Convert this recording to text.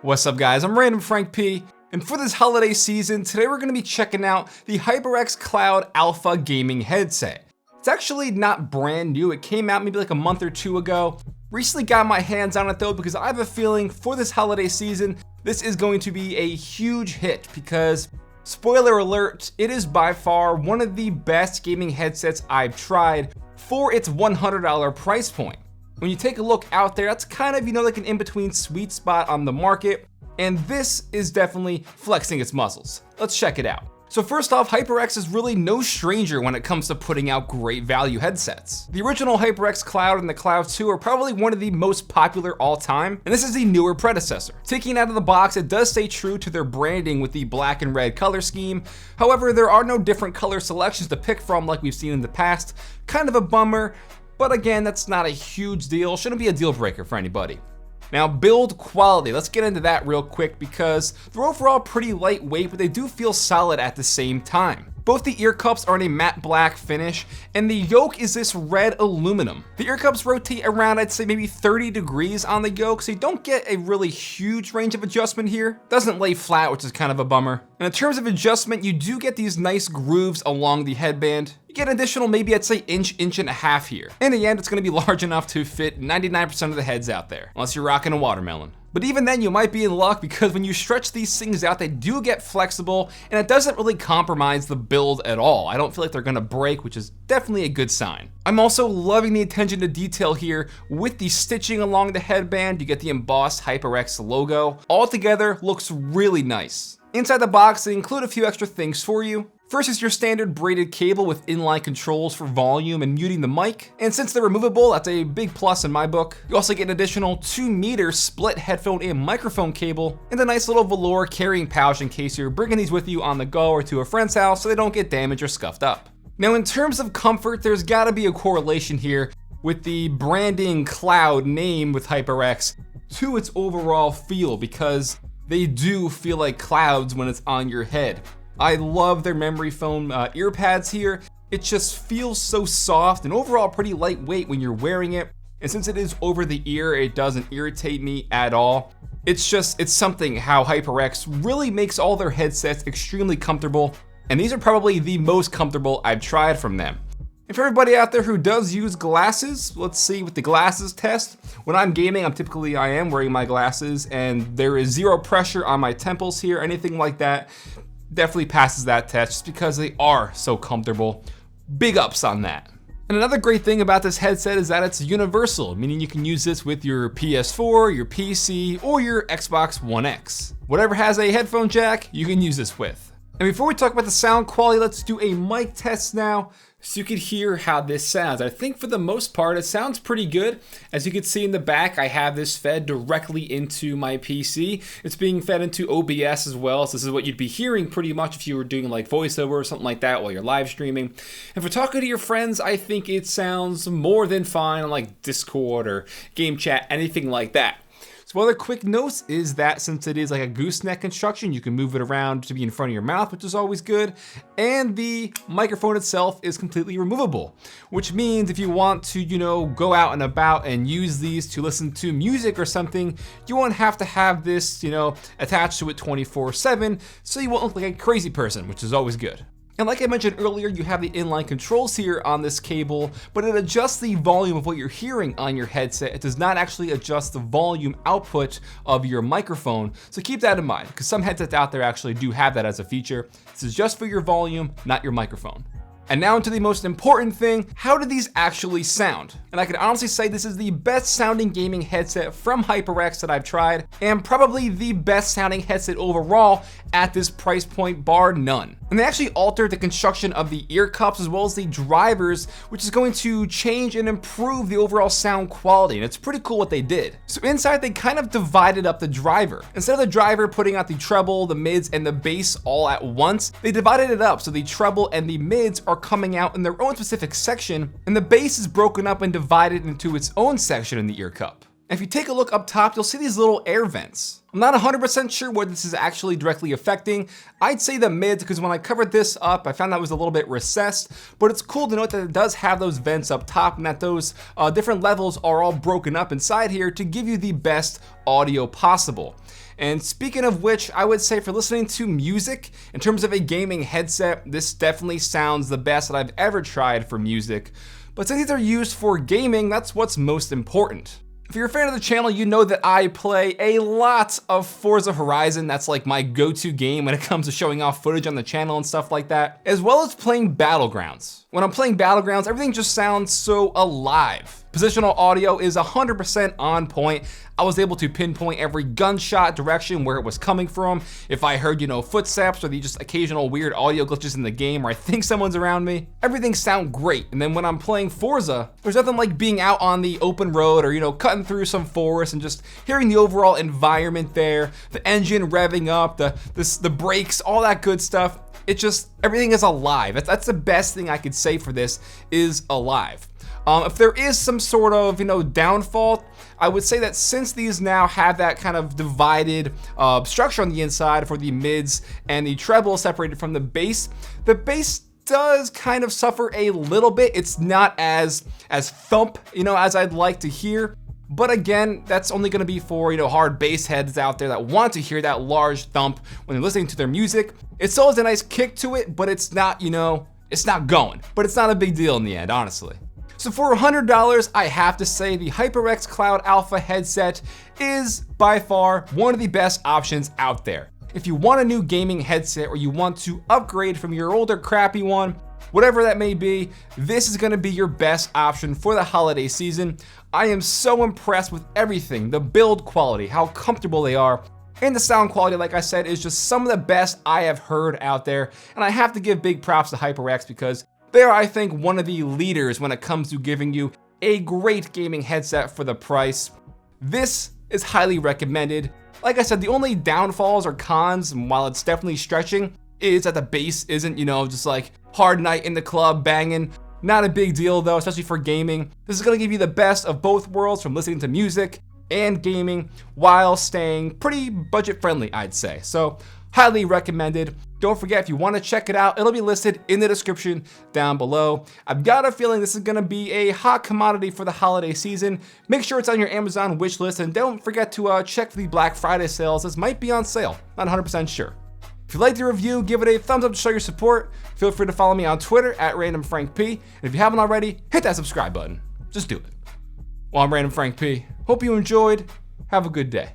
What's up guys, I'm randomfrankp, and for this holiday season, today we're going to be checking out the HyperX Cloud Alpha gaming headset. It's actually not brand new, it came out maybe like a month or two ago. Recently got my hands on it though because I have a feeling for this holiday season, this is going to be a huge hit because, spoiler alert, it is by far one of the best gaming headsets I've tried for its $100 price point. When you take a look out there, that's kind of, like an in-between sweet spot on the market, and this is definitely flexing its muscles. Let's check it out. So first off, HyperX is really no stranger when it comes to putting out great value headsets. The original HyperX Cloud and the Cloud 2 are probably one of the most popular all time, and this is the newer predecessor. Taking it out of the box, it does stay true to their branding with the black and red color scheme. However, there are no different color selections to pick from like we've seen in the past. Kind of a bummer. But again, that's not a huge deal, shouldn't be a deal breaker for anybody. Now, build quality, let's get into that real quick because they're overall pretty lightweight, but they do feel solid at the same time. Both the ear cups are in a matte black finish, and the yoke is this red aluminum. The ear cups rotate around, I'd say maybe 30 degrees on the yoke, so you don't get a really huge range of adjustment here. Doesn't lay flat, which is kind of a bummer. And in terms of adjustment, you do get these nice grooves along the headband. You get an additional maybe I'd say inch and a half here. In the end, it's gonna be large enough to fit 99% of the heads out there, unless you're rocking a watermelon. But even then, you might be in luck because when you stretch these things out, they do get flexible and it doesn't really compromise the build at all. I don't feel like they're gonna break, which is definitely a good sign. I'm also loving the attention to detail here with the stitching along the headband. You get the embossed HyperX logo. All together, looks really nice. Inside the box, they include a few extra things for you. First is your standard braided cable with inline controls for volume and muting the mic. And since they're removable, that's a big plus in my book. You also get an additional 2-meter split headphone and microphone cable, and a nice little velour carrying pouch in case you're bringing these with you on the go or to a friend's house so they don't get damaged or scuffed up. Now in terms of comfort, there's gotta be a correlation here with the branding Cloud name with HyperX to its overall feel because they do feel like clouds when it's on your head. I love their memory foam ear pads here. It just feels so soft and overall pretty lightweight when you're wearing it. And since it is over the ear, it doesn't irritate me at all. It's something how HyperX really makes all their headsets extremely comfortable. And these are probably the most comfortable I've tried from them. And for everybody out there who does use glasses, let's see with the glasses test. When I'm gaming, I am wearing my glasses and there is zero pressure on my temples here, anything like that. Definitely passes that test just because they are so comfortable. Big ups on that. And another great thing about this headset is that it's universal, meaning you can use this with your PS4, your PC, or your Xbox One X. Whatever has a headphone jack, you can use this with. And before we talk about the sound quality, let's do a mic test now so you could hear how this sounds. I think for the most part, it sounds pretty good. As you can see in the back, I have this fed directly into my PC. It's being fed into OBS as well, so this is what you'd be hearing pretty much if you were doing like voiceover or something like that while you're live streaming. And for talking to your friends, I think it sounds more than fine on like Discord or game chat, anything like that. So other quick notes is that since it is like a gooseneck construction, you can move it around to be in front of your mouth, which is always good. And the microphone itself is completely removable, which means if you want to, go out and about and use these to listen to music or something, you won't have to have this, attached to it 24/7, so you won't look like a crazy person, which is always good. And like I mentioned earlier, you have the inline controls here on this cable, but it adjusts the volume of what you're hearing on your headset. It does not actually adjust the volume output of your microphone. So keep that in mind, because some headsets out there actually do have that as a feature. This is just for your volume, not your microphone. And now into the most important thing, how do these actually sound? And I can honestly say this is the best sounding gaming headset from HyperX that I've tried, and probably the best sounding headset overall at this price point, bar none. And they actually altered the construction of the ear cups as well as the drivers, which is going to change and improve the overall sound quality, and it's pretty cool what they did. So inside, they kind of divided up the driver. Instead of the driver putting out the treble, the mids, and the bass all at once, they divided it up so the treble and the mids are coming out in their own specific section, and the bass is broken up and divided into its own section in the ear cup. And if you take a look up top, you'll see these little air vents. I'm not 100% sure what this is actually directly affecting. I'd say the mids, because when I covered this up, I found that was a little bit recessed, but it's cool to note that it does have those vents up top and that those different levels are all broken up inside here to give you the best audio possible. And speaking of which, I would say for listening to music, in terms of a gaming headset, this definitely sounds the best that I've ever tried for music. But since these are used for gaming, that's what's most important. If you're a fan of the channel, you know that I play a lot of Forza Horizon. That's like my go-to game when it comes to showing off footage on the channel and stuff like that, as well as playing Battlegrounds. When I'm playing Battlegrounds, everything just sounds so alive. Positional audio is 100% on point. I was able to pinpoint every gunshot direction where it was coming from. If I heard, footsteps or the just occasional weird audio glitches in the game where I think someone's around me, everything sounds great. And then when I'm playing Forza, there's nothing like being out on the open road or, cutting through some forest and just hearing the overall environment there, the engine revving up, the brakes, all that good stuff. It just, everything is alive. That's the best thing I could say for this, is alive. If there is some sort of, downfall, I would say that since these now have that kind of divided structure on the inside for the mids and the treble separated from the bass does kind of suffer a little bit. It's not as thump, as I'd like to hear. But again, that's only gonna be for, hard bass heads out there that want to hear that large thump when they're listening to their music. It still has a nice kick to it, but it's not, it's not going. But it's not a big deal in the end, honestly. So for $100, I have to say the HyperX Cloud Alpha headset is by far one of the best options out there. If you want a new gaming headset or you want to upgrade from your older crappy one, whatever that may be, this is gonna be your best option for the holiday season. I am so impressed with everything, the build quality, how comfortable they are, and the sound quality, like I said, is just some of the best I have heard out there. And I have to give big props to HyperX because they are, I think, one of the leaders when it comes to giving you a great gaming headset for the price. This is highly recommended. Like I said, the only downfalls or cons, and while it's definitely stretching, is that the bass isn't, just like hard night in the club banging. Not a big deal though, especially for gaming. This is gonna give you the best of both worlds from listening to music and gaming while staying pretty budget friendly, I'd say. So highly recommended. Don't forget, if you want to check it out, it'll be listed in the description down below. I've got a feeling this is going to be a hot commodity for the holiday season. Make sure it's on your Amazon wish list, and don't forget to check for the Black Friday sales. This might be on sale, not 100% sure. If you liked the review, give it a thumbs up to show your support. Feel free to follow me on Twitter at randomfrankp. And if you haven't already, hit that subscribe button. Just do it. Well, I'm Random Frank P. Hope you enjoyed. Have a good day.